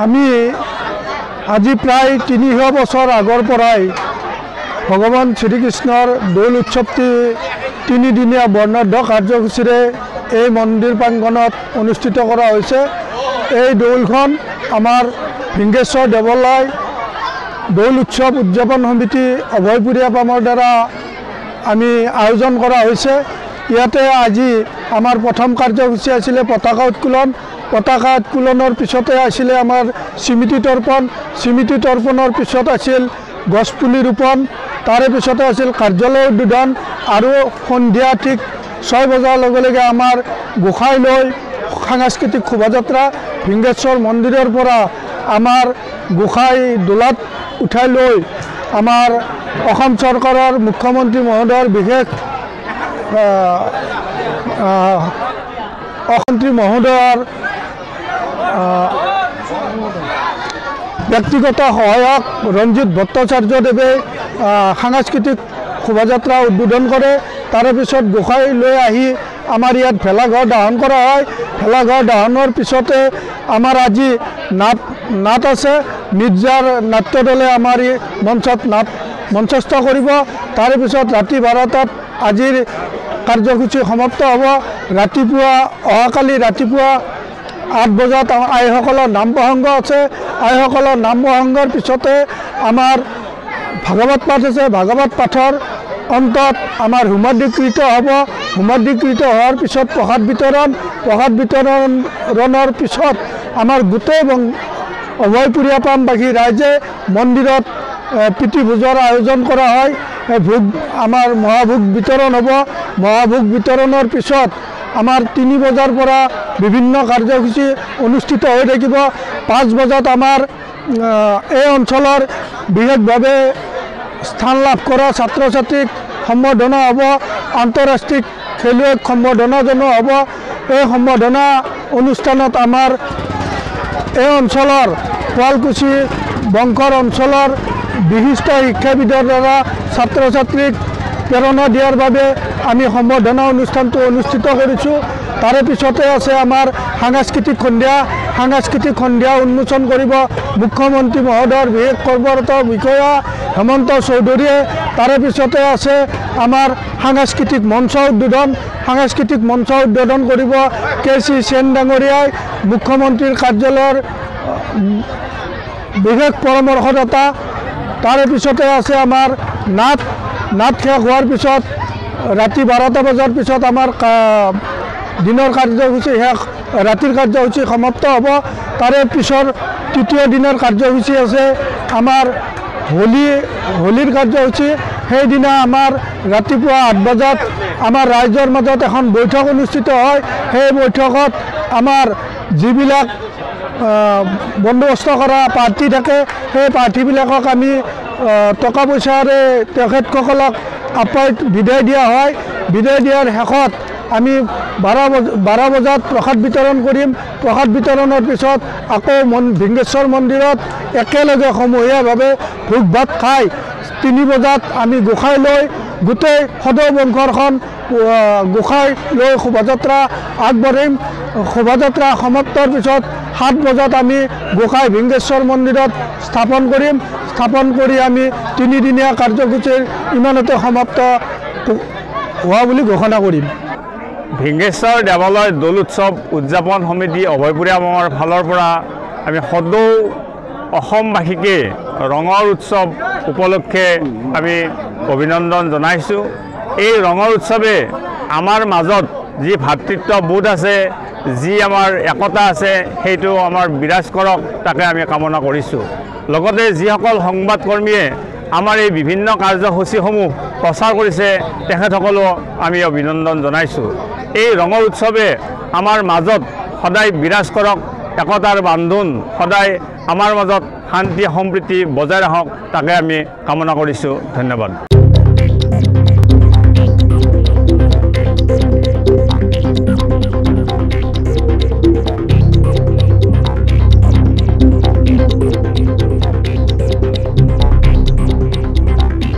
আমি আজি প্ৰায় ৩০০ বছৰ আগৰ পৰাই ভগৱান শ্ৰীকৃষ্ণৰ দৌল উৎসৱটি ৩ দিনীয়া বৰ্ণাঢ্য কাৰ্যসূচীৰে এই মন্দিৰ প্ৰাংগণত অনুষ্ঠিত কৰা হৈছে। এই দৌলখন আমাৰ ভিংগেশ্বৰ দেৱালয় দৌল উৎসৱ উদযাপন সমিতি অভয়পুৰীয়া পামৰ দ্বাৰা আমি আয়োজন কৰা হৈছে। ইয়াতে আজি আমাৰ প্ৰথম কাৰ্যসূচী আছিলে পতাকা উত্তোলন। পতাকা উত্তোলনৰ পিছতে আছিলে আমাৰ স্মৃতি তৰ্পণৰ পিছত আছিল গছপুলি ৰোপণ, তাৰে পিছতে আছিল কাৰ্যালয় উদ্বোধন আৰু সন্ধিয়া ঠিক 6 বজাৰ লগে লগে আমাৰ গোসাঁইলৈ সাংস্কৃতিক শোভাযাত্ৰা ভিংগেশ্বৰ মন্দিৰৰ পৰা আমাৰ গোসাঁই দোলাত উঠাই লৈ আমাৰ অসম চৰকাৰৰ মুখ্যমন্ত্ৰী মহোদয়ৰ বিশেষ ব্যক্তিগত সহায়ক ৰঞ্জিত ভট্টাচাৰ্যদেৱে সাংস্কৃতিক শোভাযাত্ৰা উদ্বোধন কৰে। তাৰে পিছত গোসাঁই লৈ আহি আমাৰ ইয়াত ভেলাঘৰ দাহন কৰা হয়। ভেলাঘৰ দাহনৰ পিছতে আমাৰ আজি নাট আছে। মিৰ্জাৰ নাট্য দলে আমাৰ এই মঞ্চত মঞ্চস্থ কৰিব। তাৰে পিছত ৰাতি 12টাত আজিৰ কাৰ্যসূচী সমাপ্ত হ'ব। অহাকালি ৰাতিপুৱা 8 বজাত আইসকলৰ নাম প্ৰসংগ আছে। আইসকলৰ নাম প্ৰসংগৰ পিছতে আমাৰ ভাগৱত পাঠ আছে। ভাগৱত পাঠৰ অন্তত আমাৰ হোমাদিকৃত হ'ব। হোমাদিকৃত হোৱাৰ পিছত প্ৰসাদ বিতৰণৰ পিছত আমাৰ গোটেই অভয়পুৰীয়া পামবাসী ৰাইজে মন্দিৰত প্ৰীতিভোজৰ আয়োজন কৰা হয়। আমাৰ মহাভোগ বিতৰণ হ'ব। মহাভোগ বিতৰণৰ পিছত আমাৰ 3 বজাৰ পৰা বিভিন্ন কাৰ্যসূচী অনুষ্ঠিত হৈ থাকিব। 5 বজাত আমাৰ এই অঞ্চলৰ বিশেষভাৱে স্থান লাভ কৰা ছাত্ৰ ছাত্ৰীক সম্বৰ্ধনা হ'ব। আন্তঃৰাষ্ট্ৰীয় খেলুৱৈক সম্বৰ্ধনা জনোৱা হ'ব। এই সম্বৰ্ধনা অনুষ্ঠানত আমাৰ এই অঞ্চলৰ শুৱালকুছি বংশৰ অঞ্চলৰ বিশিষ্ট শিক্ষাবিদৰ দ্বাৰা ছাত্ৰ ছাত্ৰীক প্ৰেৰণা দিয়াৰ বাবে আমি সম্বৰ্ধনা অনুষ্ঠানটো অনুষ্ঠিত কৰিছোঁ। তাৰে পিছতে আছে আমাৰ সাংস্কৃতিক সন্ধিয়া উন্মোচন কৰিব মুখ্যমন্ত্ৰী মহোদয়ৰ বিশেষ কৰ্মৰত বিষয়া হেমন্ত চৌধুৰীয়ে। তাৰে পিছতে আছে আমাৰ সাংস্কৃতিক মঞ্চ উদ্বোধন কৰিব KC সেন ডাঙৰীয়াই, মুখ্যমন্ত্ৰীৰ কাৰ্যালয়ৰ বিশেষ পৰামৰ্শদাতা। তাৰে পিছতে আছে আমাৰ নাট শেষ হোৱাৰ পিছত ৰাতি 12টা বজাৰ পিছত আমাৰ দিনৰ কাৰ্যসূচী শেষ, ৰাতিৰ কাৰ্যসূচী সমাপ্ত হ'ব। তাৰে পিছৰ তৃতীয় দিনৰ কাৰ্যসূচী আছে আমাৰ হোলীৰ কাৰ্যসূচী সেইদিনা আমাৰ ৰাতিপুৱা 8 বজাত আমাৰ ৰাইজৰ মাজত এখন বৈঠক অনুষ্ঠিত হয়। সেই বৈঠকত আমাৰ যিবিলাক বন্দোবস্ত কৰা প্ৰাৰ্থী থাকে সেই প্ৰাৰ্থীবিলাকক আমি টকা পইচাৰে তেখেতসকলক আপ্যায়ন বিদায় দিয়া হয়। বিদায় দিয়াৰ শেষত আমি 12 বজাত প্ৰসাদ বিতৰণ কৰিম। প্ৰসাদ বিতৰণৰ পিছত আকৌ ভিংগেশ্বৰ মন্দিৰত একেলগে সমূহীয়াভাৱে ভোগ ভাত খাই 3 বজাত আমি গোসাই লৈ গোটেই সদৌ বংশৰখন গোসাই লৈ শোভাযাত্ৰা আগবাঢ়িম। শোভাযাত্ৰা সমাপ্তৰ পিছত 7 বজাত আমি গোসাই ভিংগেশ্বৰ মন্দিৰত স্থাপন কৰিম। স্থাপন কৰি আমি 3দিনীয়া কাৰ্যসূচীৰ ইমানতে সমাপ্ত হোৱা বুলি ঘোষণা কৰিম। ভিংগেশ্বৰ দেৱালয় দৌল উৎসৱ উদযাপন সমিতি অভয়পুৰীয়ামৰ ফালৰ পৰা আমি সদৌ অসমবাসীকে ৰঙৰ উৎসৱ উপলক্ষে আমি অভিনন্দন জনাইছোঁ। এই ৰঙৰ উৎসৱে আমাৰ মাজত যি ভাতৃত্ববোধ আছে, যি আমাৰ একতা আছে, সেইটো আমাৰ বিৰাজ কৰক, তাকে আমি কামনা কৰিছোঁ। লগতে যিসকল সংবাদকৰ্মীয়ে আমাৰ এই বিভিন্ন কাৰ্যসূচীসমূহ প্ৰচাৰ কৰিছে তেখেতসকলো আমি অভিনন্দন জনাইছোঁ। এই ৰঙৰ উৎসৱে আমাৰ মাজত সদায় বিৰাজ কৰক, একতাৰ বান্ধোন সদায় আমাৰ মাজত শান্তি সম্প্ৰীতি বজাই ৰাখক, তাকে আমি কামনা কৰিছোঁ। ধন্যবাদ।